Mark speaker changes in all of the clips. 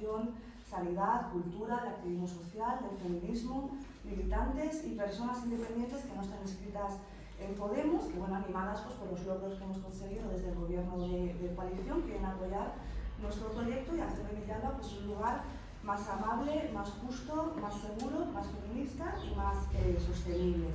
Speaker 1: educación, sanidad, cultura, el activismo social, del feminismo, militantes y personas independientes que no están inscritas en Podemos, que bueno, animadas pues, por los logros que hemos conseguido desde el gobierno de coalición, quieren apoyar nuestro proyecto y hacer de Villalba pues, un lugar más amable, más justo, más seguro, más feminista y más sostenible.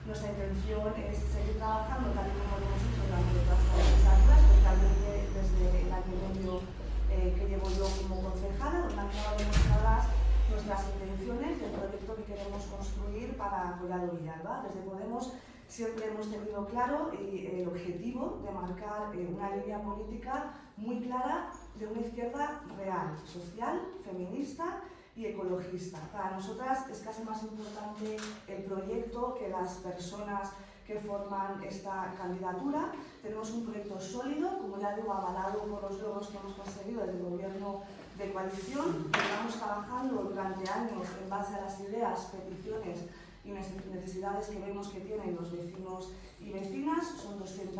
Speaker 1: Nuestra intención es seguir trabajando tal y como lo hemos hecho durante toda esta legislatura, especialmente desde el año y medio que llevo yo como concejala, donde han quedado demostradas nuestras intenciones y el proyecto que queremos construir para Collado Villalba. Desde Podemos siempre hemos tenido claro el objetivo de marcar una línea política muy clara de una izquierda real, social, feminista y ecologista. Para nosotras es casi más importante el proyecto que las personas que forman esta candidatura. Tenemos un proyecto sólido, como ya digo, avalado por los logros que hemos conseguido desde el gobierno de coalición. Estamos trabajando durante años en base a las ideas, peticiones y necesidades que vemos que tienen los vecinos y vecinas. Son 200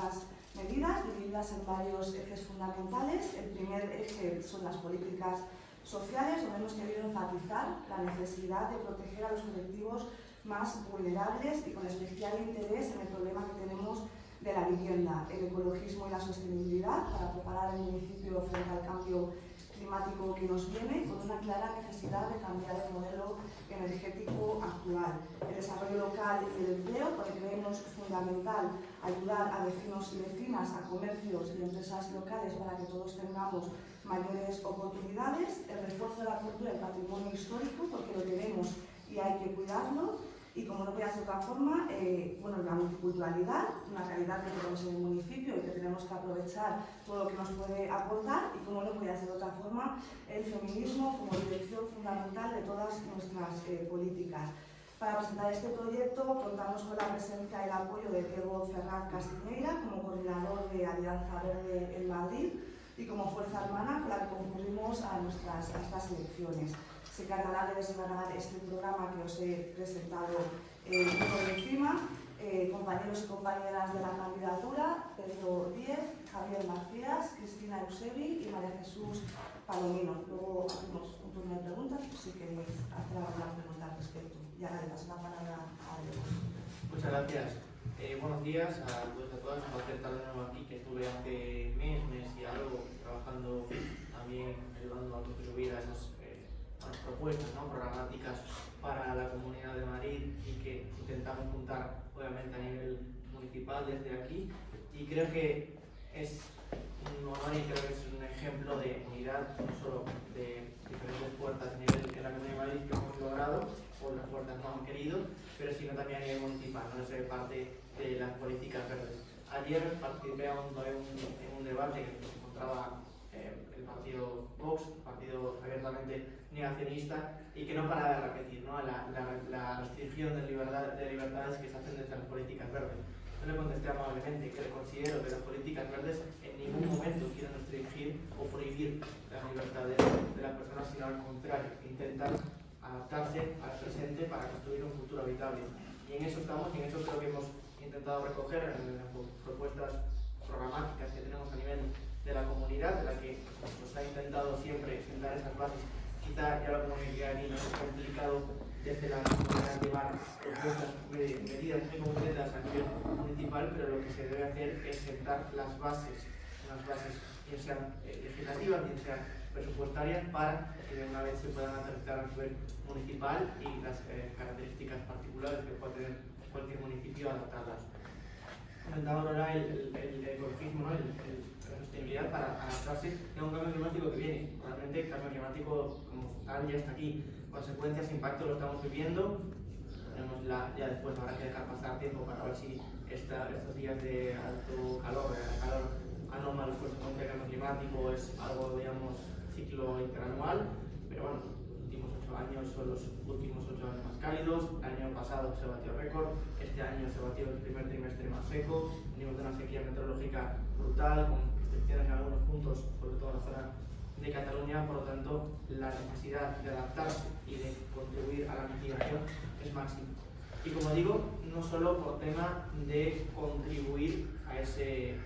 Speaker 1: medidas divididas en varios ejes fundamentales. El primer eje son las políticas sociales, donde hemos querido enfatizar la necesidad de proteger a los colectivos más vulnerables y con especial interés en el problema que tenemos de la vivienda, el ecologismo y la sostenibilidad para preparar el municipio frente al cambio climático que nos viene, con una clara necesidad de cambiar el modelo energético actual. El desarrollo local y el empleo, porque creemos fundamental ayudar a vecinos y vecinas, a comercios y empresas locales para que todos tengamos mayores oportunidades. El refuerzo de la cultura y el patrimonio histórico, porque lo tenemos y hay que cuidarlo. Y como no puede ser de otra forma, la multiculturalidad, una realidad que tenemos en el municipio y que tenemos que aprovechar todo lo que nos puede aportar, y como no puede ser de otra forma, el feminismo como dirección fundamental de todas nuestras políticas. Para presentar este proyecto contamos con la presencia y el apoyo de Diego Ferraz Castiñeira como coordinador de Alianza Verde en Madrid y como fuerza hermana con la que concurrimos a estas elecciones. Se encargará de desgranar este programa que os he presentado por encima. Compañeros y compañeras de la candidatura, Pedro Díez, Javier Macías, Cristina Eusebi y María Jesús Palomino. Luego hacemos un turno de preguntas, pues si queréis hacer alguna pregunta al respecto. Y ahora le paso la palabra a Diego.
Speaker 2: Muchas gracias. Buenos días a todos y a todas. Un placer estar de nuevo aquí, que estuve hace mes y algo trabajando también, ayudando a contribuir a esas propuestas programáticas para la Comunidad de Madrid y que intentamos juntar obviamente a nivel municipal desde aquí, y creo que es un honor y creo que es un ejemplo de unidad no solo de diferentes fuerzas a nivel de la Comunidad de Madrid que hemos logrado, otras fuerzas no han querido, pero sino también a nivel municipal, no ser parte de las políticas verdes. Ayer participé en un debate que se encontraba el partido Vox, partido abiertamente negacionista, y que no para de repetir la restricción de libertades que se hacen desde las políticas verdes. Yo le contesté amablemente que considero que las políticas verdes en ningún momento quieren restringir o prohibir las libertades de las personas, sino al contrario, intentan adaptarse al presente para construir un futuro habitable. Y en eso estamos, y en eso creo que hemos intentado recoger en las propuestas programáticas que tenemos a nivel de la comunidad, de la que nos ha intentado siempre sentar esas bases. Quizá ya lo hemos explicado aquí, no es complicado desde la comunidad llevar propuestas, medidas muy concretas a nivel municipal, pero lo que se debe hacer es sentar las bases, unas bases bien sean legislativas, bien sean presupuestarias, para que de una vez se puedan aterrizar a nivel municipal y las características particulares que pueda tener cualquier municipio adaptarlas. Comentaba ahora el ecologismo, la sostenibilidad para adaptarse a un cambio climático que viene. Realmente el cambio climático como tal ya está aquí. Consecuencias, impacto lo estamos viviendo. Ya después habrá que dejar pasar tiempo para ver si estos días de alto calor, calor anómalo, consecuencia del cambio climático, es algo, digamos, ciclo interanual. Pero bueno, los últimos 8 años son los últimos 8 años más cálidos. El año pasado se batió récord, este año se batió el primer trimestre más seco, venimos de una sequía meteorológica brutal, con restricciones en algunos puntos, sobre todo en la zona de Cataluña. Por lo tanto, la necesidad de adaptarse y de contribuir a la mitigación es máxima. Y como digo, no solo por tema de contribuir a ese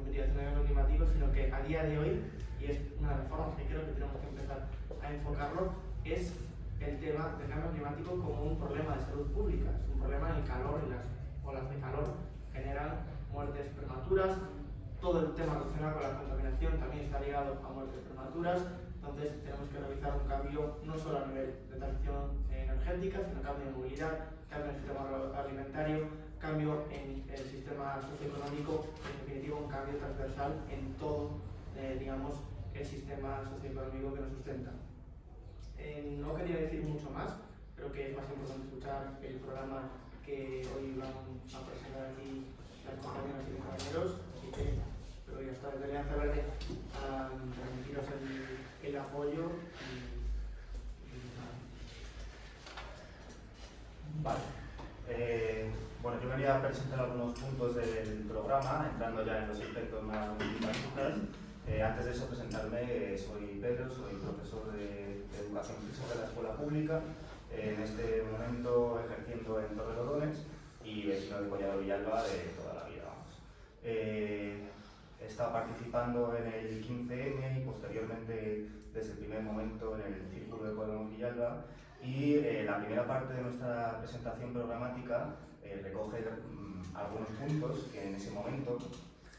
Speaker 2: mitigación del cambio climático, sino que a día de hoy, y es una de las formas que creo que tenemos que empezar a a enfocarlo es el tema del cambio climático como un problema de salud pública. Es un problema en el calor, y las olas de calor generan muertes prematuras. Todo el tema relacionado con la contaminación también está ligado a muertes prematuras. Entonces tenemos que realizar un cambio no solo a nivel de transición energética, sino cambio de movilidad, cambio en el sistema alimentario, cambio en el sistema socioeconómico, en definitiva un cambio transversal en todo, digamos, el sistema socioeconómico que nos sustenta. No quería decir mucho más, creo que es más importante escuchar el programa que hoy van a presentar aquí las compañeras y compañeros, así que pero ya está, desde Alianza Verde a transmitiros el apoyo
Speaker 3: Vale. Bueno, yo quería presentar algunos puntos del programa, entrando ya en los aspectos más básicos. Antes de eso, presentarme, soy Pedro, soy profesor de Educación Física de la Escuela Pública, en este momento ejerciendo en Torrelodones y vecino de Collado Villalba de toda la vida, vamos. He estado participando en el 15M y posteriormente, desde el primer momento, en el Círculo de Podemos Villalba, y la primera parte de nuestra presentación programática recoge algunos puntos que en ese momento,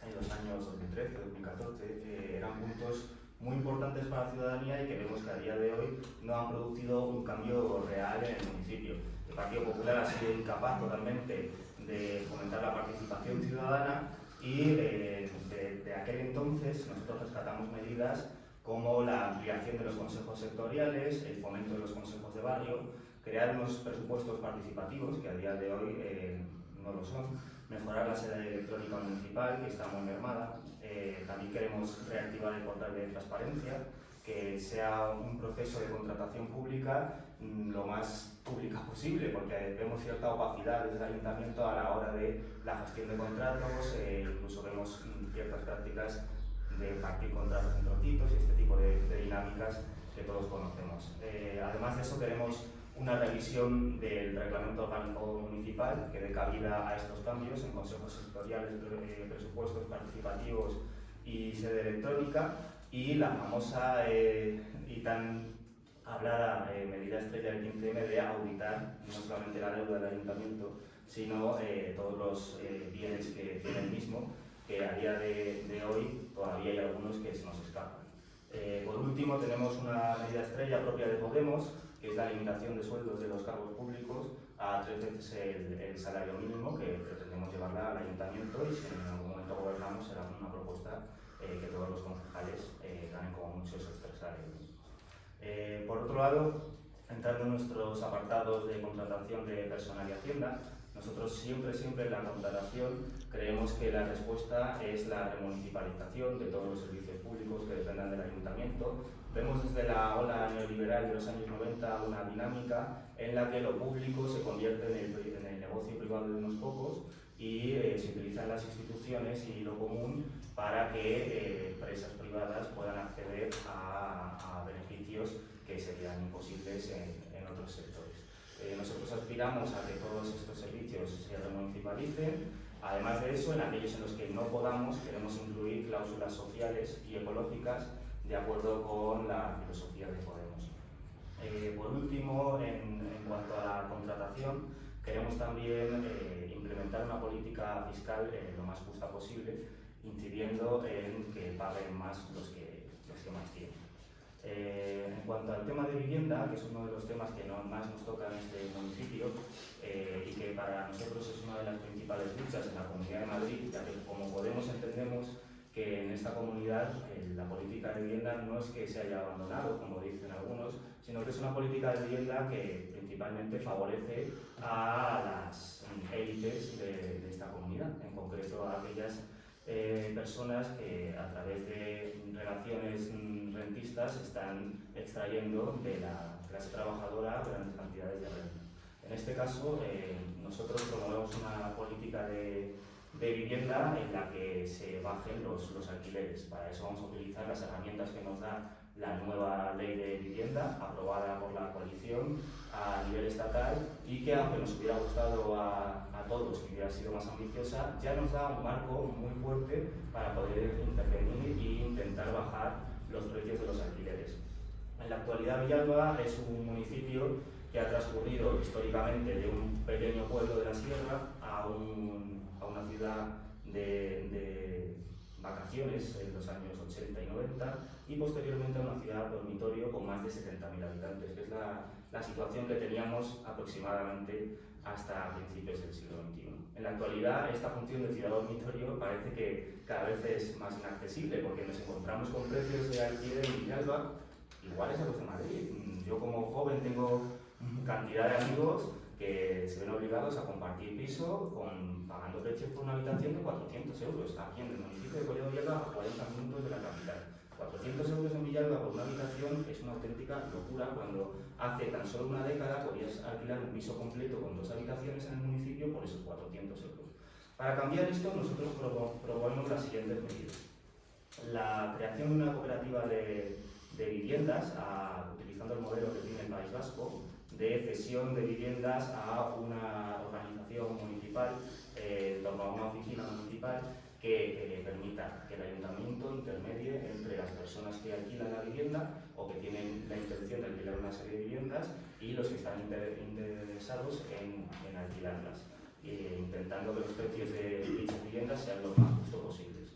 Speaker 3: en los años 2013-2014, eran puntos muy importantes para la ciudadanía y que vemos que a día de hoy no han producido un cambio real en el municipio. El Partido Popular ha sido incapaz totalmente de fomentar la participación ciudadana y de aquel entonces nosotros rescatamos medidas como la ampliación de los consejos sectoriales, el fomento de los consejos de barrio, crear unos presupuestos participativos que a día de hoy no lo son, mejorar la sede electrónica municipal, que está muy mermada. También queremos reactivar el portal de transparencia, que sea un proceso de contratación pública lo más pública posible, porque vemos cierta opacidad desde el ayuntamiento a la hora de la gestión de contratos, incluso vemos ciertas prácticas de partir contratos en trocitos y este tipo de dinámicas que todos conocemos. Además de eso, queremos una revisión del reglamento orgánico municipal que dé cabida a estos cambios en consejos sectoriales, presupuestos participativos y sede electrónica, y la famosa y tan hablada medida estrella del 15M de auditar no solamente la deuda del ayuntamiento, sino todos los bienes que tiene el mismo, que a día de hoy todavía hay algunos que se nos escapan. Por último, tenemos una medida estrella propia de Podemos, que es la limitación de sueldos de los cargos públicos a 3 veces el salario mínimo, que pretendemos llevarla al ayuntamiento, y si en algún momento gobernamos será una propuesta que todos los concejales ganen como mucho esos 3 salarios mínimos. Por otro lado, entrando en nuestros apartados de contratación de personal y hacienda, nosotros siempre en la contratación creemos que la respuesta es la remunicipalización de todos los servicios públicos que dependan del ayuntamiento. Vemos desde la ola neoliberal de los años 90 una dinámica en la que lo público se convierte en el negocio privado de unos pocos y se utilizan las instituciones y lo común para que empresas privadas puedan acceder a beneficios que serían imposibles en otros sectores. Nosotros aspiramos a que todos estos servicios se remunicipalicen. Además de eso, en aquellos en los que no podamos, queremos incluir cláusulas sociales y ecológicas de acuerdo con la filosofía de Podemos. Por último, en cuanto a la contratación, queremos también implementar una política fiscal lo más justa posible, incidiendo en que paguen más los que más tienen. En cuanto al tema de vivienda, que es uno de los temas que más nos toca en este municipio y que para nosotros es una de las principales luchas en la Comunidad de Madrid, ya que como Podemos entendemos que en esta comunidad la política de vivienda no es que se haya abandonado, como dicen algunos, sino que es una política de vivienda que principalmente favorece a las élites de esta comunidad, en concreto a aquellas personas que a través de relaciones rentistas están extrayendo de la clase trabajadora grandes cantidades de renta. En este caso, nosotros promovemos una política de vivienda en la que se bajen los alquileres. Para eso vamos a utilizar las herramientas que nos da la nueva ley de vivienda aprobada por la coalición a nivel estatal y que, aunque nos hubiera gustado a todos que hubiera sido más ambiciosa, ya nos da un marco muy fuerte para poder intervenir e intentar bajar los precios de los alquileres. En la actualidad Villalba es un municipio que ha transcurrido históricamente de un pequeño pueblo de la sierra a una ciudad de vacaciones en los años 80 y 90 y posteriormente a una ciudad dormitorio con más de 70.000 habitantes, que es la situación que teníamos aproximadamente hasta principios del siglo XXI. En la actualidad, esta función de ciudad dormitorio parece que cada vez es más inaccesible porque nos encontramos con precios de alquiler en Villalba iguales a los de Madrid. Yo como joven tengo cantidad de amigos que se ven obligados a compartir piso pagando precios por una habitación de 400 euros aquí en el municipio de Collado de Villalba, a 40 minutos de la capital. 400 euros en Villalba por una habitación es una auténtica locura cuando hace tan solo una década podías alquilar un piso completo con 2 habitaciones en el municipio por esos 400 euros. Para cambiar esto, nosotros proponemos las siguientes medidas. La creación de una cooperativa de viviendas, utilizando el modelo que tiene el País Vasco, de cesión de viviendas a una organización municipal, en torno a una oficina municipal, que permita que el ayuntamiento intermedie entre las personas que alquilan la vivienda o que tienen la intención de alquilar una serie de viviendas y los que están interesados en alquilarlas, intentando que los precios de dichas viviendas sean lo más justos posibles.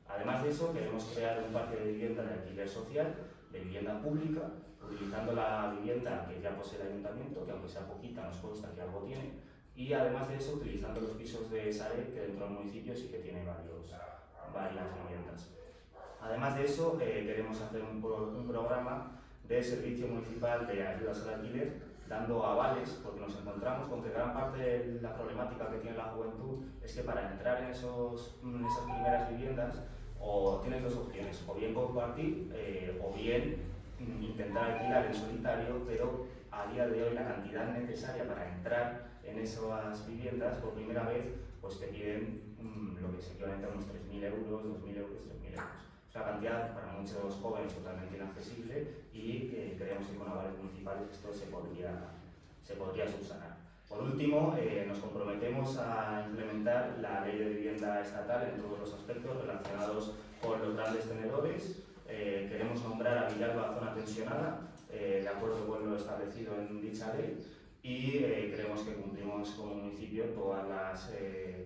Speaker 3: Además de eso, queremos crear un parque de vivienda de alquiler social, de vivienda pública, utilizando la vivienda que ya posee el ayuntamiento, que aunque sea poquita nos consta que algo tiene, y además de eso utilizando los pisos de Sareb, que dentro del municipio sí que tiene varias viviendas. Además de eso, queremos hacer un programa de servicio municipal de ayudas al alquiler, dando avales, porque nos encontramos con que gran parte de la problemática que tiene la juventud es que para entrar en esas primeras viviendas o tienes 2 opciones, o bien compartir o bien intentar alquilar en solitario, pero a día de hoy la cantidad necesaria para entrar en esas viviendas por primera vez pues te piden lo que es equivalente a unos 3.000 euros, 2.000 euros, 3.000 euros. Es una cantidad para muchos jóvenes totalmente inaccesible y creemos que con avales municipales esto se podría subsanar. Por último, nos comprometemos a implementar la ley de vivienda estatal en todos los aspectos relacionados con los grandes tenedores. Queremos nombrar a Villalba zona tensionada, de acuerdo con lo establecido en dicha ley, y creemos que cumplimos como municipio todas las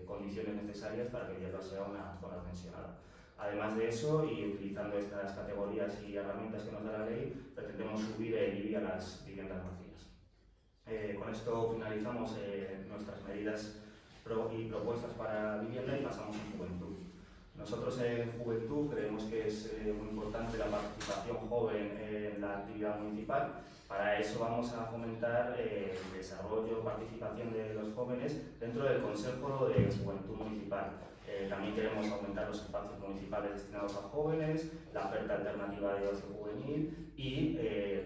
Speaker 3: condiciones necesarias para que Villalba sea una zona tensionada. Además de eso, y utilizando estas categorías y herramientas que nos da la ley, pretendemos subir el IBI a las viviendas vacías. Con esto finalizamos nuestras medidas y propuestas para vivienda y pasamos a juventud. Nosotros en Juventud creemos que es muy importante la participación joven en la actividad municipal. Para eso vamos a fomentar el desarrollo y participación de los jóvenes dentro del Consejo de Juventud Municipal. También queremos aumentar los espacios municipales destinados a jóvenes, la oferta alternativa de ocio juvenil y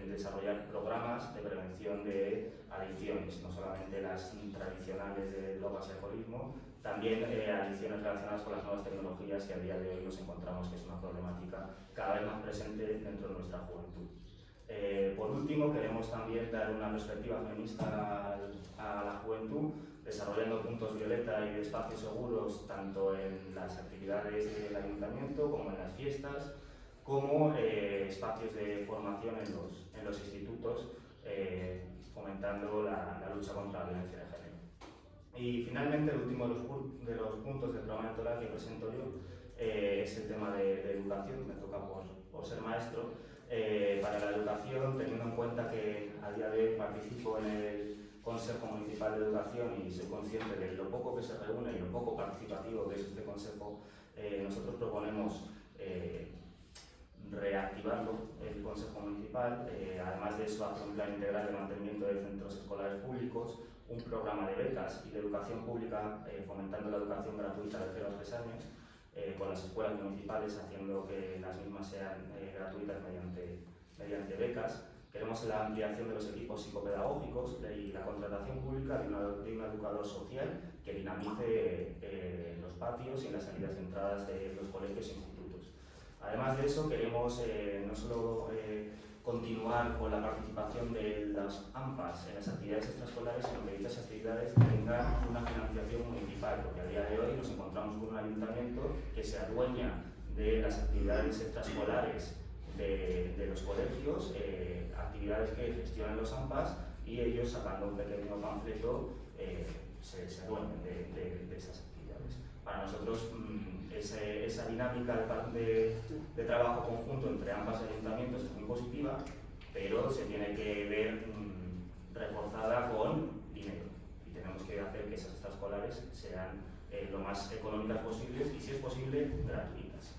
Speaker 3: desarrollar programas de prevención de adicciones, no solamente las tradicionales de drogas y alcoholismo, también adicciones relacionadas con las nuevas tecnologías que a día de hoy nos encontramos que es una problemática cada vez más presente dentro de nuestra juventud. Por último, queremos también dar una perspectiva feminista a la juventud, desarrollando puntos violeta y espacios seguros tanto en las actividades del ayuntamiento como en las fiestas, como espacios de formación en los institutos, fomentando la lucha contra la violencia de género. Y finalmente, el último de los puntos del programa electoral que presento yo es el tema de educación, me toca por ser maestro. Para la educación, teniendo en cuenta que a día de hoy participo en el Consejo Municipal de Educación y soy consciente de lo poco que se reúne y lo poco participativo que es este consejo, nosotros proponemos reactivarlo, el Consejo Municipal, además de eso hacer un plan integral de mantenimiento de centros escolares públicos, un programa de becas y de educación pública fomentando la educación gratuita de 0 a 3 años, con las escuelas municipales haciendo que las mismas sean gratuitas mediante becas. Queremos la ampliación de los equipos psicopedagógicos y la contratación pública de un educador social que dinamice los patios y las salidas y entradas de los colegios e institutos. Además de eso, queremos no solo continuar con la participación de las AMPAs en las actividades extraescolares, sino que dichas actividades tengan una financiación municipal, porque a día de hoy nos encontramos con un ayuntamiento que se adueña de las actividades extraescolares de los colegios, actividades que gestionan los AMPAs, y ellos, sacando un pequeño panfleto, se duermen de esas actividades. Para nosotros, esa dinámica de trabajo conjunto entre ambas ayuntamientos es muy positiva, pero se tiene que ver reforzada con dinero, y tenemos que hacer que esas extraescolares sean lo más económicas posibles y, si es posible, gratuitas.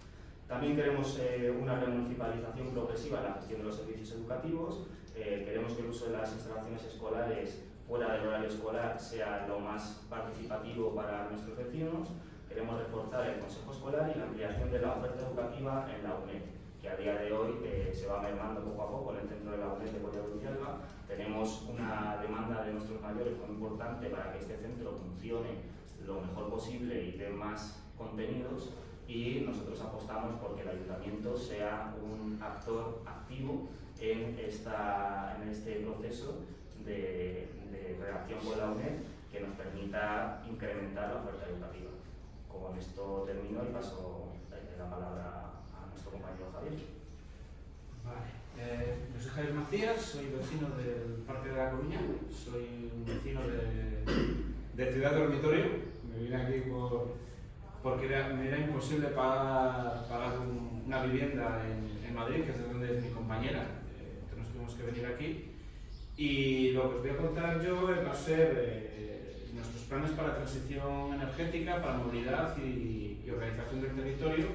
Speaker 3: También queremos una remunicipalización progresiva en la gestión de los servicios educativos. Queremos que el uso de las instalaciones escolares fuera del horario escolar sea lo más participativo para nuestros vecinos. Queremos reforzar el consejo escolar y la ampliación de la oferta educativa en la UNED, que a día de hoy se va mermando poco a poco en el centro de la UNED de Collado de Villalba. Tenemos una demanda de nuestros mayores muy importante para que este centro funcione lo mejor posible y dé más contenidos, y nosotros apostamos porque el ayuntamiento sea un actor activo en este proceso de relación con la UNED, que nos permita incrementar la oferta educativa. Con esto termino y paso la palabra a nuestro compañero Javier.
Speaker 4: Vale. Yo soy Javier Macías, soy vecino del Parque de la Coruña, soy un vecino de Ciudad Dormitorio. Me vine aquí porque me era imposible pagar una vivienda en Madrid, que es de donde es mi compañera. Entonces nos tuvimos que venir aquí. Y lo que os voy a contar yo va a ser nuestros planes para transición energética, para movilidad y organización del territorio,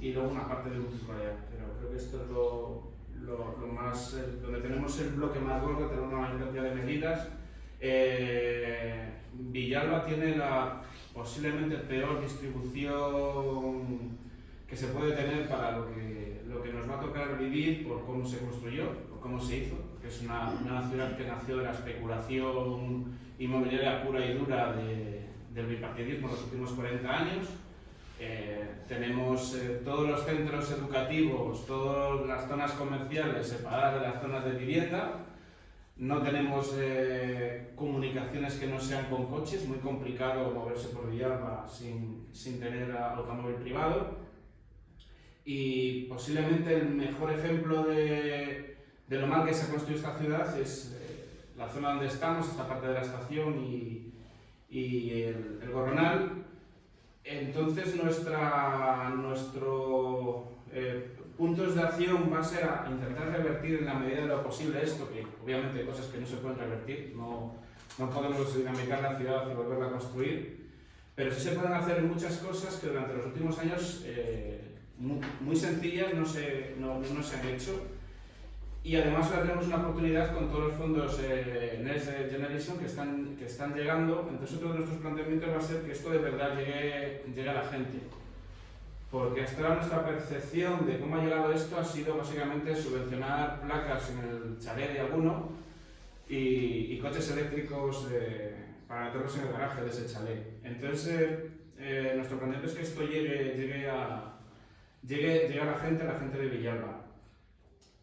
Speaker 4: y luego una parte de multiculturalidad. Pero creo que esto es lo más, donde tenemos el bloque más gordo, tenemos una mayor cantidad de medidas. Villalba tiene posiblemente peor distribución que se puede tener para lo que nos va a tocar vivir, por cómo se construyó, por cómo se hizo, que es una ciudad que nació de la especulación inmobiliaria pura y dura del bipartidismo en los últimos 40 años. Tenemos todos los centros educativos, todas las zonas comerciales separadas de las zonas de vivienda. No tenemos comunicaciones que no sean con coches, muy complicado moverse por Villalba sin tener automóvil privado. Y posiblemente el mejor ejemplo de lo mal que se ha construido esta ciudad es la zona donde estamos, esta parte de la estación y el Gorronal. Entonces nuestro puntos de acción va a ser a intentar revertir en la medida de lo posible esto, que obviamente hay cosas que no se pueden revertir, no podemos dinamitar la ciudad y volverla a construir, pero sí se pueden hacer muchas cosas que durante los últimos años muy sencillas no se han hecho. Y además ahora tenemos una oportunidad con todos los fondos Next Generation que están llegando. Entonces otro de nuestros planteamientos va a ser que esto de verdad llegue a la gente. Porque hasta ahora nuestra percepción de cómo ha llegado esto ha sido básicamente subvencionar placas en el chalet de alguno y coches eléctricos para meterlos en el garaje de ese chalet. Entonces nuestro planteamiento es que esto llegue a la gente de Villalba.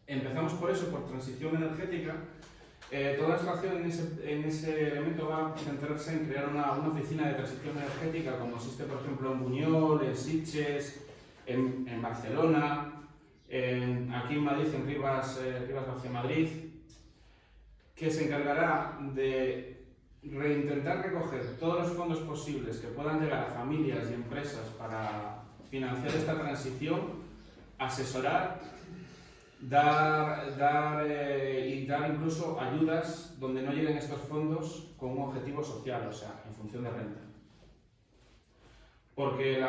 Speaker 4: Empezamos por eso, por transición energética. Toda nuestra acción en ese elemento va a centrarse en crear una oficina de transición energética, como existe por ejemplo en Buñol, en Sitges, en Barcelona, aquí en Madrid, en Rivas Vacia Madrid, que se encargará de intentar recoger todos los fondos posibles que puedan llegar a familias y empresas para financiar esta transición, asesorar, dar incluso ayudas donde no lleguen estos fondos con un objetivo social, o sea, en función de renta. Porque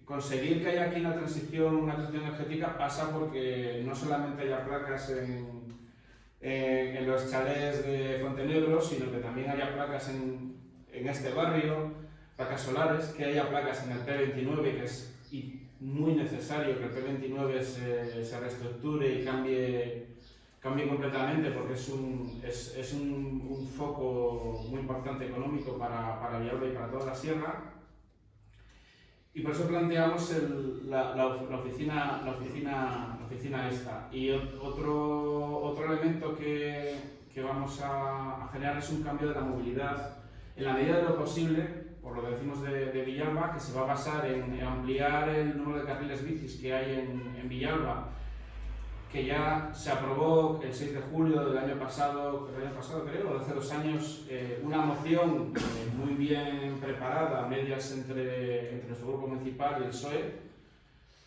Speaker 4: conseguir que haya aquí una transición energética pasa porque no solamente haya placas en los chalés de Fontenegro, sino que también haya placas en este barrio, placas solares, que haya placas en el P29, que es muy necesario que el P29 se reestructure y cambie completamente, porque es un foco muy importante económico para Villalba y para toda la sierra. Y por eso planteamos la oficina esta. Y otro elemento que vamos a generar es un cambio de la movilidad en la medida de lo posible, por lo que decimos de Villalba, que se va a basar en ampliar el número de carriles bicis que hay en Villalba, que ya se aprobó el 6 de julio del año pasado creo, o de hace 2 años, una moción muy bien preparada, a medias entre nuestro grupo municipal y el PSOE,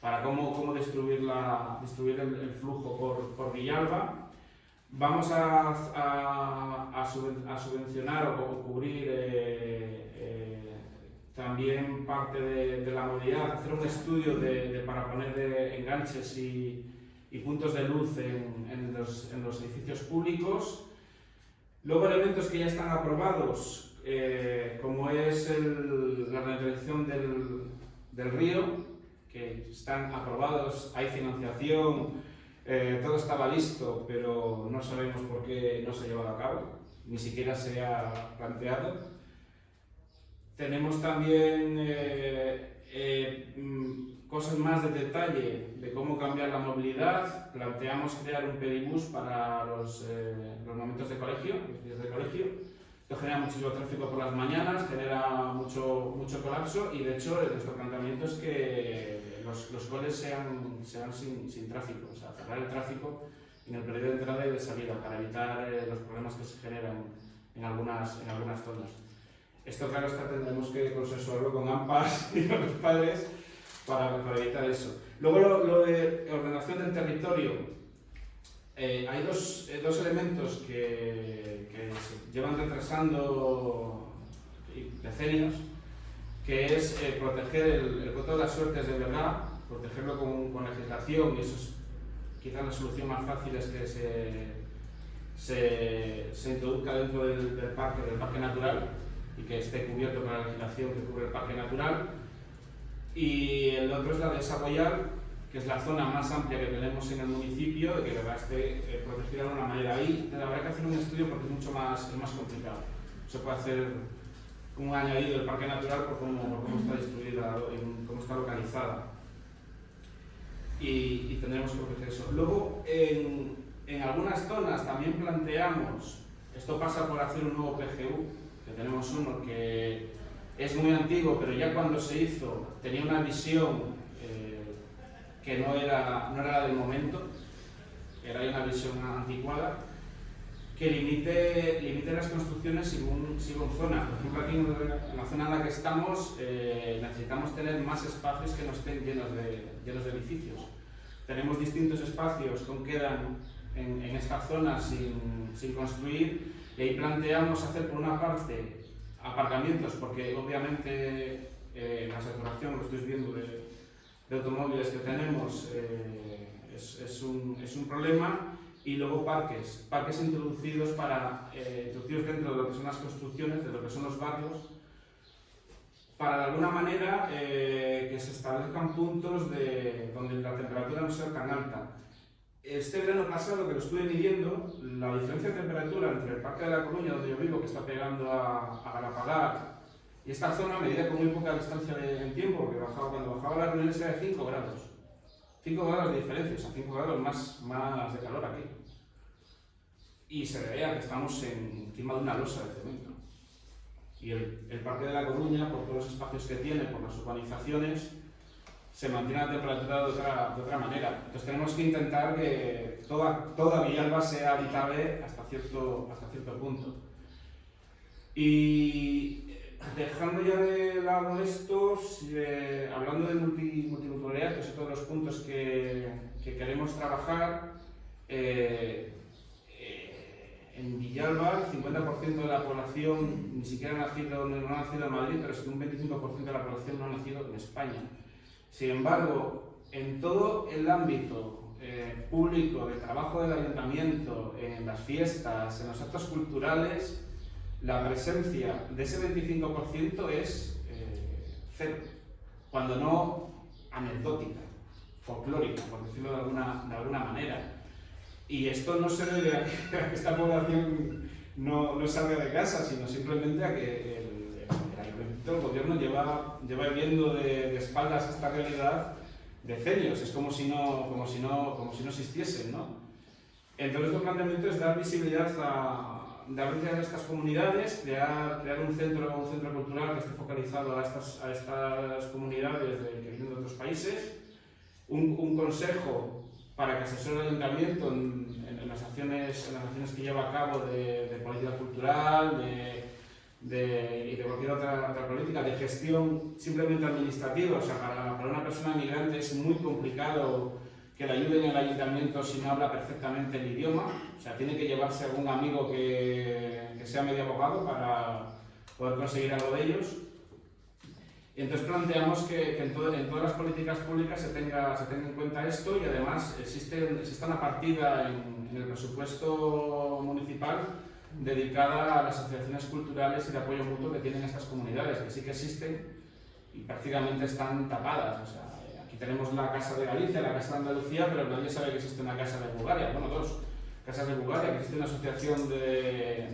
Speaker 4: para cómo distribuir el flujo por Villalba. Vamos a subvencionar o cubrir también parte de la movilidad, hacer un estudio para poner enganches y puntos de luz en los edificios públicos. Luego elementos que ya están aprobados, como es la rentabilización del río, que están aprobados, hay financiación, todo estaba listo, pero no sabemos por qué no se ha llevado a cabo, ni siquiera se ha planteado. Tenemos también cosas más de detalle de cómo cambiar la movilidad. Planteamos crear un pedibús para los momentos de colegio, los días de colegio. Esto genera muchísimo tráfico por las mañanas, genera mucho colapso y de hecho nuestro planteamiento es que los coles sean sin tráfico, o sea, cerrar el tráfico en el periodo de entrada y de salida para evitar los problemas que se generan en algunas zonas. Esto, claro, tendremos que consensuarlo con AMPAs y con los padres para evitar eso. Luego, lo de ordenación del territorio. Hay dos elementos que se llevan retrasando decenios, que es proteger el coto de las suertes de verdad, protegerlo con legislación, y eso es quizás la solución más fácil, es que se introduzca dentro del parque natural y que esté cubierto por la legislación que cubre el parque natural. Y el otro es la de Saboyal, que es la zona más amplia que tenemos en el municipio, de que la verdad esté protegida de alguna manera. Ahí habrá que hacer un estudio porque es más complicado. Se puede hacer un añadido del parque natural por cómo está distribuida, cómo está localizada. Y tendremos que proteger eso. Luego, en algunas zonas también planteamos, esto pasa por hacer un nuevo PGU, que tenemos uno que es muy antiguo, pero ya cuando se hizo tenía una visión que no era la del momento, era una visión anticuada, que limite las construcciones según zonas. Por ejemplo, aquí en la zona en la que estamos necesitamos tener más espacios que no estén llenos de edificios. Tenemos distintos espacios que quedan en esta zona sin construir, y ahí planteamos hacer por una parte aparcamientos, porque obviamente la saturación, lo estáis viendo, de automóviles que tenemos es un problema, y luego parques introducidos dentro de lo que son las construcciones, de lo que son los barrios, para de alguna manera que se establezcan puntos donde la temperatura no sea tan alta. Este verano pasado, que lo estuve midiendo, la diferencia de temperatura entre el Parque de la Coruña, donde yo vivo, que está pegando a Galapagar, y esta zona, medida con muy poca distancia en tiempo, porque cuando bajaba las reuniones era de 5 grados. 5 grados de diferencia, o sea, 5 grados más de calor aquí. Y se veía que estamos encima de una losa de cemento. Y el Parque de la Coruña, por todos los espacios que tiene, por las urbanizaciones, se mantiene la temperatura de otra manera. Entonces tenemos que intentar que toda Villalba sea habitable hasta cierto punto. Y dejando ya de lado estos, hablando de multiculturalidad, que es otro de los puntos que queremos trabajar, en Villalba el 50% de la población ni siquiera no ha nacido en Madrid, pero es que un 25% de la población no ha nacido en España. Sin embargo, en todo el ámbito público, de trabajo del ayuntamiento, en las fiestas, en los actos culturales, la presencia de ese 25% es cero, cuando no anecdótica, folclórica, por decirlo de alguna manera. Y esto no se debe a que esta población no salga de casa, sino simplemente a que el gobierno lleva viviendo de espaldas a esta realidad decenios. Es como si no existiesen, ¿no? Entonces, el planteamiento es dar visibilidad de abrirse a estas comunidades, crear un centro cultural que esté focalizado a estas comunidades que vienen de otros países, un consejo para que asesore al ayuntamiento en las acciones que lleva a cabo de política cultural y de cualquier otra política, de gestión simplemente administrativa. O sea, para una persona migrante es muy complicado que le ayuden en el ayuntamiento si no habla perfectamente el idioma. O sea, tiene que llevarse algún amigo que sea medio abogado para poder conseguir algo de ellos. Y entonces planteamos que en todas las políticas públicas se tenga en cuenta esto, y además existe una partida en el presupuesto municipal dedicada a las asociaciones culturales y de apoyo mutuo que tienen estas comunidades, que sí que existen y prácticamente están tapadas. O sea, aquí tenemos la Casa de Galicia, la Casa de Andalucía, pero nadie sabe que existe una Casa de Bulgaria, bueno, dos Casas de Bulgaria, que existe una asociación de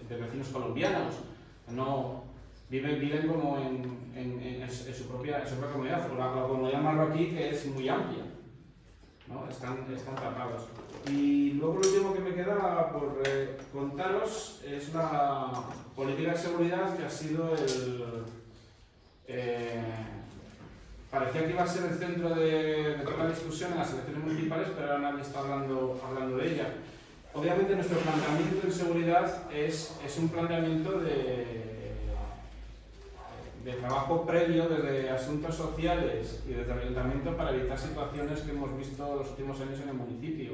Speaker 4: vecinos colombianos. No, viven como en su propia comunidad, o la comunidad marroquí, que es muy amplia, ¿no? Están tapados. Y luego lo último que me queda por contaros es la política de seguridad, que ha sido parecía que iba a ser el centro de toda la discusión en las elecciones municipales, pero ahora nadie está hablando de ella. Obviamente nuestro planteamiento en seguridad es un planteamiento de trabajo previo desde asuntos sociales y desde el ayuntamiento para evitar situaciones que hemos visto los últimos años en el municipio.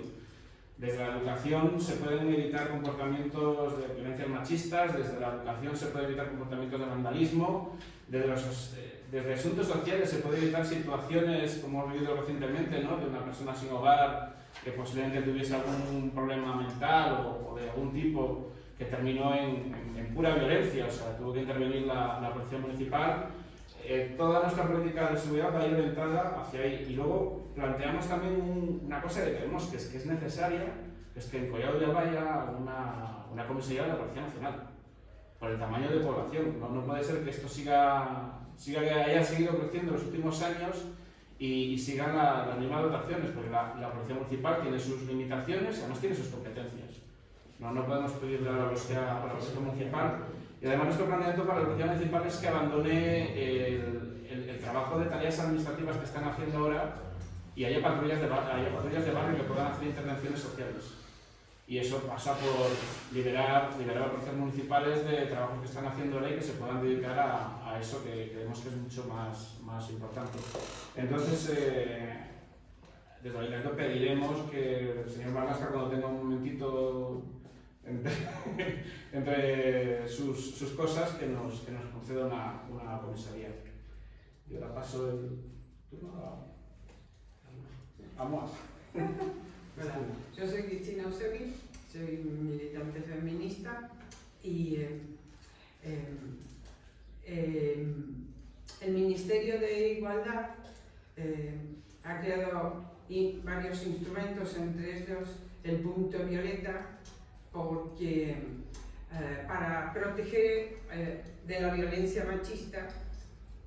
Speaker 4: Desde la educación se pueden evitar comportamientos de violencias machistas, desde la educación se puede evitar comportamientos de vandalismo, desde asuntos sociales se puede evitar situaciones como hemos vivido recientemente, ¿no? De una persona sin hogar que posiblemente tuviese algún problema mental o de algún tipo, que terminó en pura violencia. O sea, tuvo que intervenir la policía municipal. Toda nuestra política de seguridad va a ir orientada hacia ahí. Y luego planteamos también una cosa que creemos que es necesaria, que es que en Collado de haya una comisaría de la Policía Nacional, por el tamaño de población. No puede ser que esto haya seguido creciendo en los últimos años y sigan las mismas dotaciones, porque la Policía Municipal tiene sus limitaciones y además tiene sus competencias. No podemos pedirle a la Policía Municipal. Y además nuestro planteamiento para la Policía Municipal es que abandone el trabajo de tareas administrativas que están haciendo ahora y haya patrullas de barrio que puedan hacer intervenciones sociales. Y eso pasa por liberar a policías municipales de trabajos que están haciendo ahora y que se puedan dedicar a eso, que creemos que es mucho más importante. Entonces, desde el ayuntamiento pediremos que el señor Marlaska, cuando tenga un momentito entre sus cosas, que nos conceda una comisaría. Yo ahora paso el turno a Moa.
Speaker 5: Hola, yo soy Cristina Eusebio, soy militante feminista y el Ministerio de Igualdad ha creado varios instrumentos, entre ellos el punto violeta, porque para proteger de la violencia machista,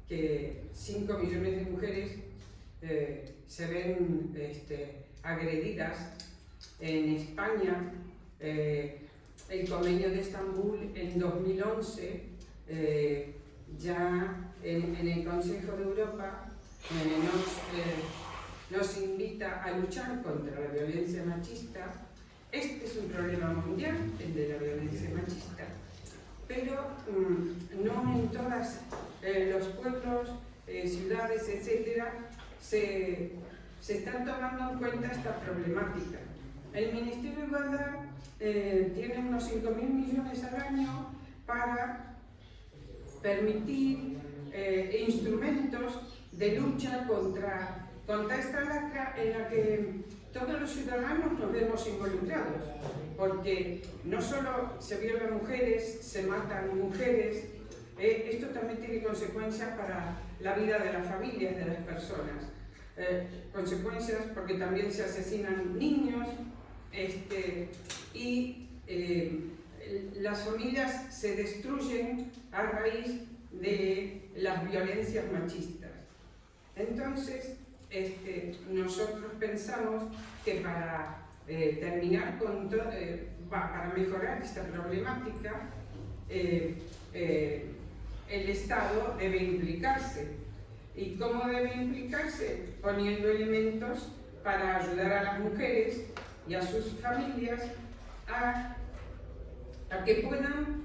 Speaker 5: que 5 millones de mujeres se ven agredidas. En España, el Convenio de Estambul en 2011 ya en el Consejo de Europa nos invita a luchar contra la violencia machista. Este es un problema mundial, el de la violencia machista, pero no en todos los pueblos, ciudades, etcétera, se están tomando en cuenta esta problemática. El Ministerio de Igualdad tiene unos 5.000 millones al año para permitir instrumentos de lucha contra esta lacra en la que todos los ciudadanos nos vemos involucrados, porque no solo se violan mujeres, se matan mujeres, esto también tiene consecuencias para la vida de las familias, de las personas. Consecuencias porque también se asesinan niños y las familias se destruyen a raíz de las violencias machistas. Entonces, nosotros pensamos que para terminar con todo, para mejorar esta problemática, el Estado debe implicarse. ¿Y cómo debe implicarse? Poniendo elementos para ayudar a las mujeres y a sus familias a que puedan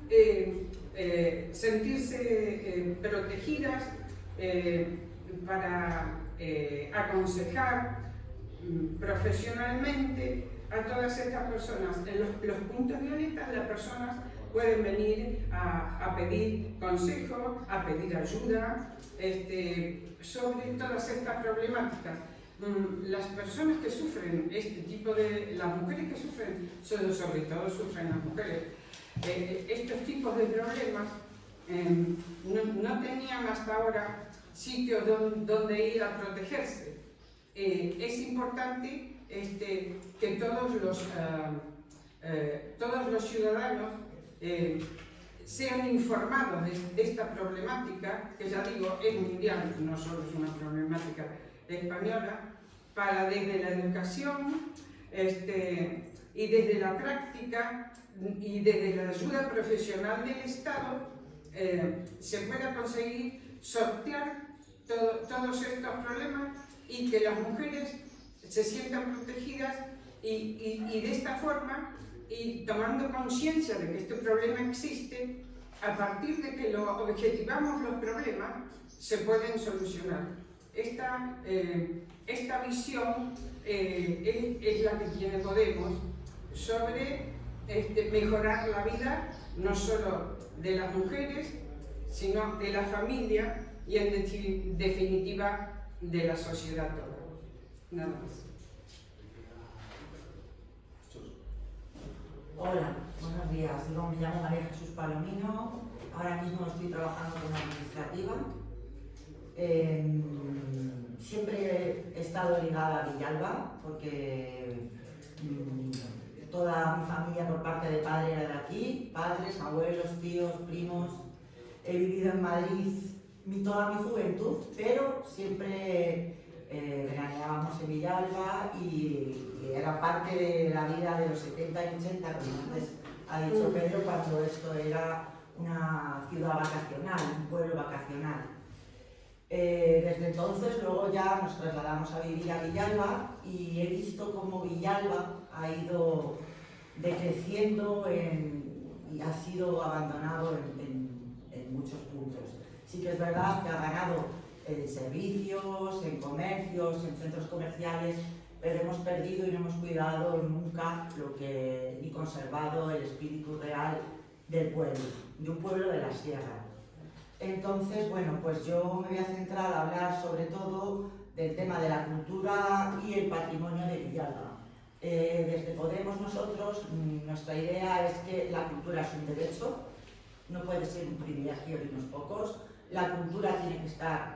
Speaker 5: sentirse protegidas, para aconsejar profesionalmente a todas estas personas. En los puntos violetas las personas pueden venir a pedir consejo, a pedir ayuda sobre todas estas problemáticas. Las personas que sufren este tipo de... las mujeres que sufren, sobre todo sufren las mujeres, estos tipos de problemas, no tenían hasta ahora sitios donde ir a protegerse. Es importante que todos los ciudadanos sean informados de esta problemática, que ya digo, es mundial, no solo es una problemática española, para desde la educación y desde la práctica y desde la ayuda profesional del Estado se pueda conseguir sortear todos estos problemas y que las mujeres se sientan protegidas y de esta forma, y tomando conciencia de que este problema existe, a partir de que lo objetivamos los problemas, se pueden solucionar. Esta visión es la que tiene Podemos sobre mejorar la vida no solo de las mujeres, sino de la familia y en definitiva de la sociedad toda. Nada más.
Speaker 6: Hola, buenos días. Yo me llamo María Jesús Palomino. Ahora mismo estoy trabajando como administrativa. Siempre he estado ligada a Villalba porque toda mi familia por parte de padre era de aquí, padres, abuelos, tíos, primos. He vivido en Madrid toda mi juventud, pero siempre veraneábamos en Villalba y era parte de la vida de los 70 y 80, como antes ha dicho Pedro, cuando esto era una ciudad vacacional, un pueblo vacacional. Desde entonces luego ya nos trasladamos a vivir a Villalba y he visto cómo Villalba ha ido decreciendo y ha sido abandonado en muchos puntos. Sí que es verdad que ha ganado en servicios, en comercios, en centros comerciales, pero hemos perdido y no hemos cuidado nunca ni conservado el espíritu real del pueblo, de un pueblo de la sierra. Entonces, bueno, pues yo me voy a centrar a hablar sobre todo del tema de la cultura y el patrimonio de Villalba. Desde Podemos nosotros, nuestra idea es que la cultura es un derecho, no puede ser un privilegio de unos pocos. La cultura tiene que estar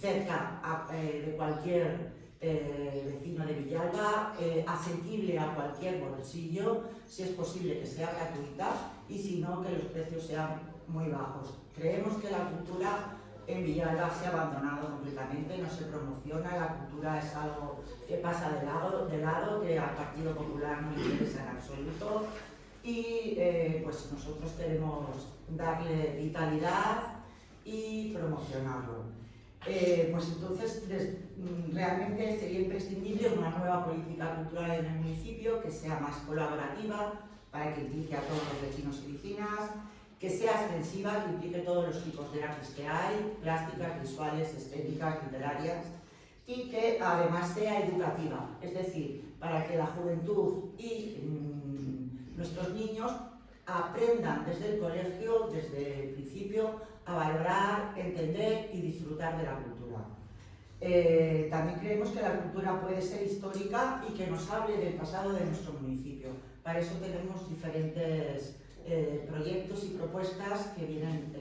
Speaker 6: cerca de cualquier vecino de Villalba, asequible a cualquier bolsillo, si es posible que sea gratuita y si no, que los precios sean muy bajos. Creemos que la cultura en Villalba se ha abandonado completamente, no se promociona, la cultura es algo que pasa de lado, que al Partido Popular no le interesa en absoluto y pues nosotros queremos darle vitalidad y promocionarlo. Pues entonces realmente sería imprescindible una nueva política cultural en el municipio que sea más colaborativa para que implique a todos los vecinos y vecinas, que sea extensiva, que implique todos los tipos de artes que hay, plásticas, visuales, estéticas, literarias, y que además sea educativa, es decir, para que la juventud y nuestros niños aprendan desde el colegio, desde el principio, a valorar, entender y disfrutar de la cultura. También creemos que la cultura puede ser histórica y que nos hable del pasado de nuestro municipio. Para eso tenemos diferentes proyectos y propuestas que vienen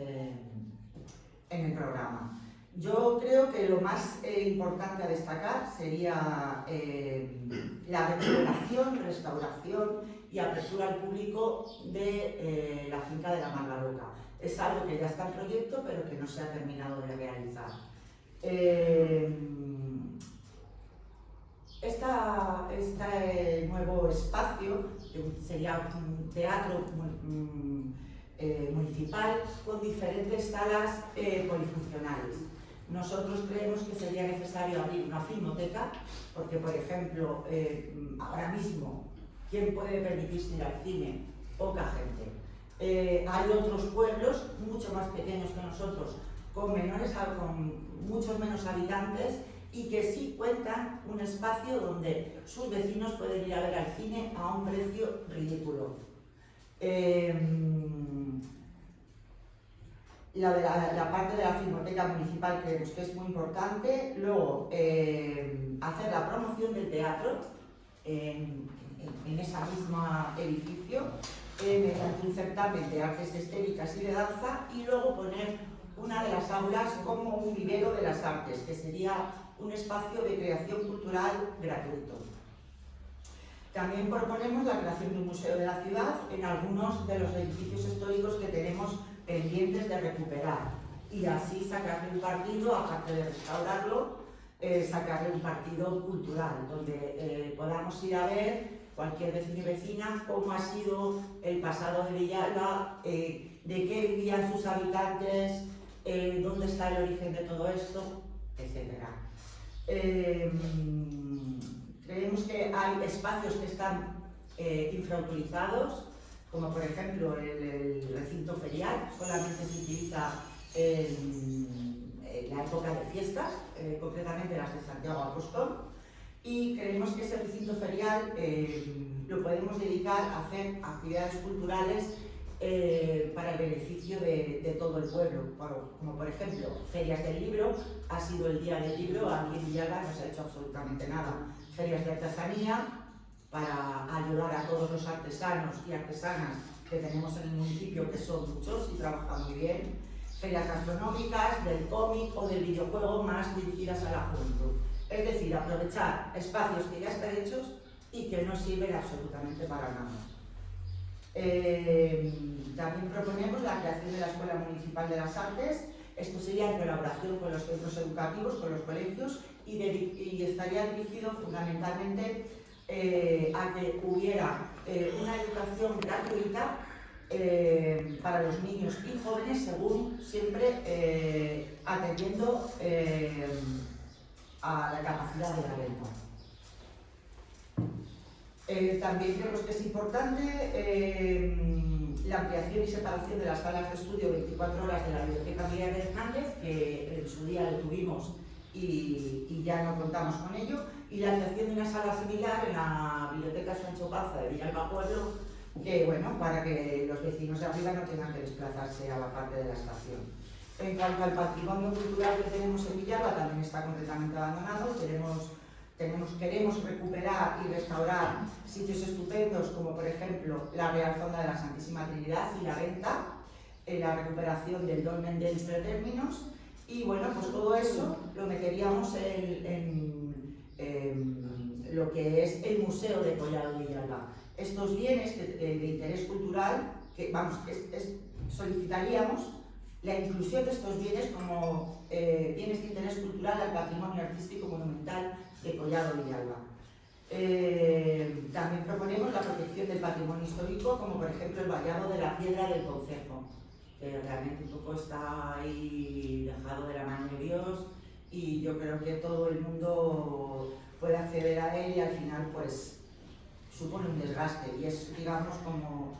Speaker 6: en el programa. Yo creo que lo más importante a destacar sería la recuperación, restauración y apertura al público de la finca de la Malvaroca. Es algo que ya está en proyecto, pero que no se ha terminado de realizar. Este nuevo espacio sería un teatro municipal con diferentes salas polifuncionales. Nosotros creemos que sería necesario abrir una filmoteca, porque, por ejemplo, ahora mismo, ¿quién puede permitirse ir al cine? Poca gente. Hay otros pueblos mucho más pequeños que nosotros, con muchos menos habitantes, y que sí cuentan un espacio donde sus vecinos pueden ir a ver al cine a un precio ridículo. La parte de la filmoteca municipal creemos que es muy importante. Luego, hacer la promoción del teatro en ese mismo edificio, mediante un certamen de artes escénicas y de danza, y luego poner una de las aulas como un vivero de las artes, que sería un espacio de creación cultural gratuito. También proponemos la creación de un museo de la ciudad en algunos de los edificios históricos que tenemos pendientes de recuperar, y así sacarle un partido, aparte de restaurarlo, sacarle un partido cultural, donde podamos ir a ver cualquier vecino y vecina cómo ha sido el pasado de Villalba, de qué vivían sus habitantes, dónde está el origen de todo esto, etc. Creemos que hay espacios que están infrautilizados, como por ejemplo el recinto ferial, solamente se utiliza en la época de fiestas, concretamente las de Santiago Apóstol, y creemos que ese recinto ferial lo podemos dedicar a hacer actividades culturales para el beneficio de todo el pueblo, como por ejemplo ferias del libro. Ha sido el día del libro, aquí en Villalba no se ha hecho absolutamente nada. Ferias de artesanía, para ayudar a todos los artesanos y artesanas que tenemos en el municipio, que son muchos y trabajan muy bien. Ferias gastronómicas, del cómic o del videojuego, más dirigidas a la juventud. Es decir, aprovechar espacios que ya están hechos y que no sirven absolutamente para nada. También proponemos la creación de la Escuela Municipal de las Artes. Esto sería en colaboración con los centros educativos, con los colegios, y estaría dirigido fundamentalmente a que hubiera una educación gratuita para los niños y jóvenes, según siempre atendiendo a la capacidad de la venta. También creemos que es importante la ampliación y separación de las salas de estudio 24 horas de la Biblioteca Miguel Hernández, que en su día lo tuvimos y ya no contamos con ello, y la creación de una sala similar en la Biblioteca Sancho Panza de Villalba Pueblo, que, bueno, para que los vecinos de arriba no tengan que desplazarse a la parte de la estación. En cuanto al patrimonio cultural que tenemos en Villalba, también está completamente abandonado. Queremos recuperar y restaurar sitios estupendos, como por ejemplo la Real Fonda de la Santísima Trinidad y la Venta, la recuperación del Dolmen de Términos, y bueno, pues todo eso lo meteríamos en lo que es el Museo de Collado Villalba. Estos bienes de interés cultural, solicitaríamos la inclusión de estos bienes como bienes de interés cultural al patrimonio artístico monumental de Collado Villalba. También proponemos la protección del patrimonio histórico, como por ejemplo el vallado de la Piedra del Concejo, que realmente un poco está ahí dejado de la mano de Dios, y yo creo que todo el mundo puede acceder a él, y al final pues supone un desgaste, y es, digamos, como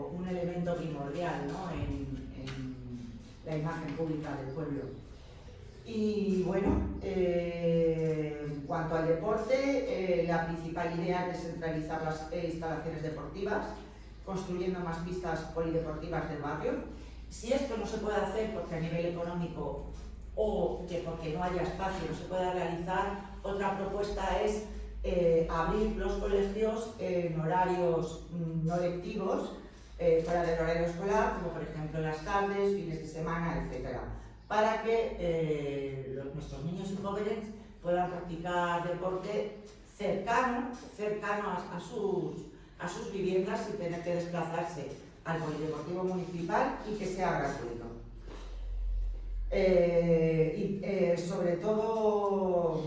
Speaker 6: un elemento primordial, ¿no?, en la imagen pública del pueblo. Y bueno, en cuanto al deporte, la principal idea es descentralizar las instalaciones deportivas, construyendo más pistas polideportivas del barrio. Si esto no se puede hacer porque a nivel económico o que porque no haya espacio no se pueda realizar, otra propuesta es abrir los colegios en horarios no lectivos, fuera del horario escolar, como por ejemplo las tardes, fines de semana, etc., para que nuestros niños y jóvenes puedan practicar deporte cercano a sus viviendas, sin tener que desplazarse al polideportivo municipal, y que sea gratuito. Sobre todo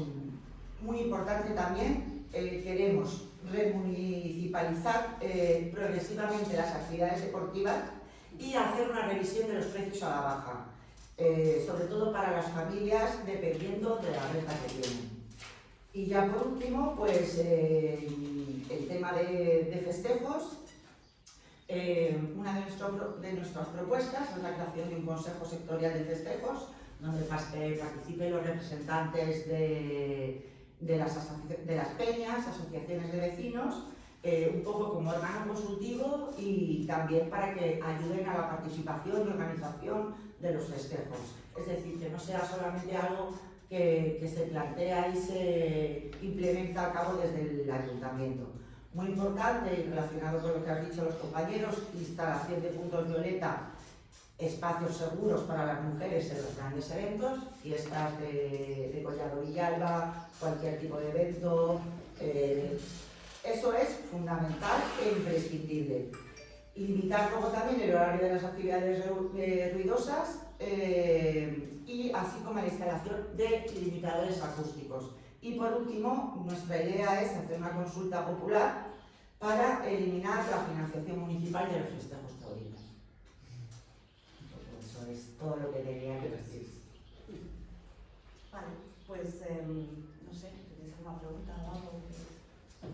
Speaker 6: Muy importante también, queremos remunicipalizar progresivamente las actividades deportivas y hacer una revisión de los precios a la baja, sobre todo para las familias, dependiendo de la renta que tienen. Y ya por último, pues el tema de festejos. Una de nuestras propuestas es la creación de un consejo sectorial de festejos, donde participen los representantes de las peñas, asociaciones de vecinos, un poco como órgano consultivo y también para que ayuden a la participación y organización de los festejos. Es decir, que no sea solamente algo que se plantea y se implementa a cabo desde el ayuntamiento. Muy importante y relacionado con lo que han dicho los compañeros, instalación de puntos violeta, espacios seguros para las mujeres en los grandes eventos, fiestas de Collado Villalba, cualquier tipo de evento. Eso es fundamental e imprescindible. Y limitar luego también el horario de las actividades ruidosas y así como la instalación de limitadores acústicos. Y por último, nuestra idea es hacer una consulta popular para eliminar la financiación municipal de los festejos taurinos. Eso es todo lo que tenía que decir.
Speaker 1: Vale, pues no sé, ¿tenéis alguna pregunta o algo?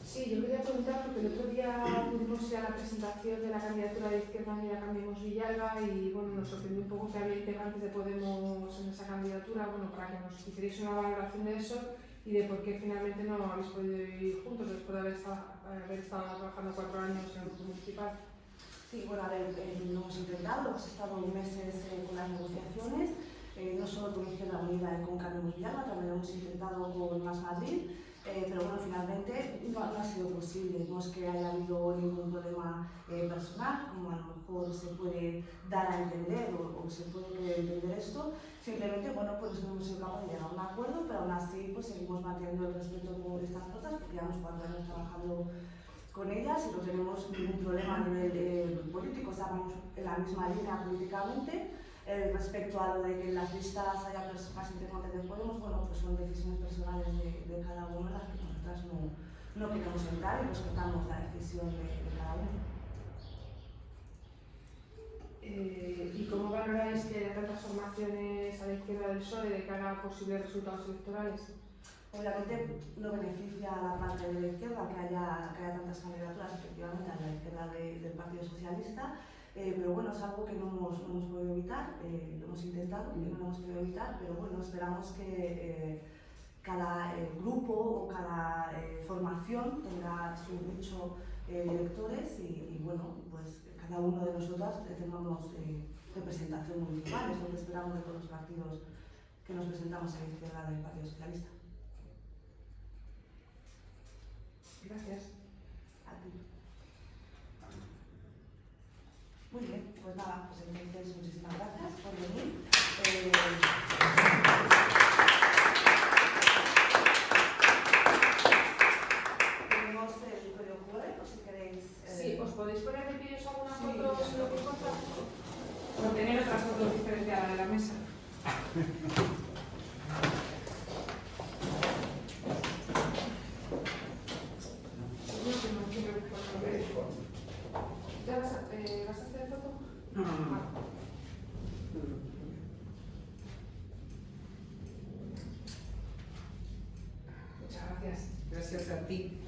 Speaker 7: Sí, yo quería preguntar porque el otro día tuvimos ya la presentación de la candidatura de Izquierda Unida Cambiemos Villalba y bueno, nos sorprendió un poco que había integrantes de Podemos en esa candidatura, bueno, para que nos hicierais una valoración de eso y de por qué finalmente no habéis podido ir juntos después de haber estado trabajando 4 años en el grupo municipal.
Speaker 1: Sí, bueno, a ver, lo hemos intentado, hemos estado meses con las negociaciones, no solo con Izquierda Unida y con Cambiemos Villalba, también lo hemos intentado con Más Madrid, pero bueno, finalmente no ha sido posible. No es que haya habido ningún problema personal, como a lo mejor se puede dar a entender o se puede entender esto. Simplemente, bueno, pues no hemos sido capaces de llegar a un acuerdo, pero aún así pues seguimos manteniendo el respeto por estas cosas, porque llevamos 4 años trabajando con ellas y no tenemos ningún problema a nivel político, estamos en la misma línea políticamente. Respecto a lo de que en las listas haya personas integrantes de Podemos, bueno, pues son decisiones personales de cada uno, las que nosotras no queremos entrar y respetamos la decisión de cada uno.
Speaker 7: ¿Y cómo valoráis que haya tantas formaciones a la izquierda del PSOE de cara a posibles resultados electorales?
Speaker 1: Obviamente no beneficia a la parte de la izquierda que haya tantas candidaturas, efectivamente, a la izquierda del Partido Socialista. Pero bueno, es algo que no hemos podido evitar, lo hemos intentado y no lo hemos podido evitar, pero bueno, esperamos que cada grupo o cada formación tenga su nicho de electores y bueno, pues cada uno de nosotras tengamos representación municipal, es lo que esperamos de todos los partidos que nos presentamos a la izquierda del Partido Socialista.
Speaker 7: Gracias.
Speaker 1: A ti. Muy bien, pues nada, pues entonces muchísimas gracias por venir. Tenemos el código QR, por si queréis.
Speaker 7: Sí, ¿os podéis poner de vídeos alguna foto si lo que importa? Por tener otra foto diferente a la de la mesa. ¿Ya vas a hacer foto?
Speaker 5: No.
Speaker 7: Muchas gracias.
Speaker 5: Gracias a ti.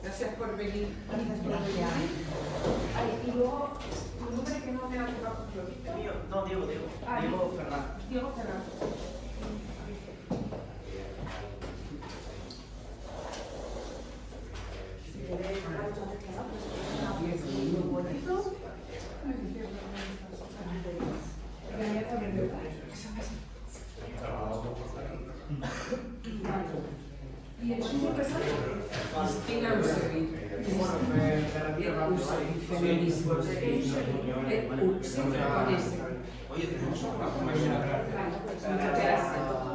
Speaker 5: Gracias por venir.
Speaker 6: Gracias.
Speaker 7: Ay, y luego, un nombre que no me ha tocado, ¿Florito?
Speaker 2: No, Diego.
Speaker 7: Ah,
Speaker 2: Diego Ferran.
Speaker 7: Diego Ferran.
Speaker 1: Si queréis hablar mucho antes que no, pues es muy bonito.
Speaker 7: ¿Y el suyo persona?
Speaker 5: Cristina Usevi. Feminismo. Siempre con ese.
Speaker 4: Oye, tenemos una compañera.
Speaker 5: Muchas gracias.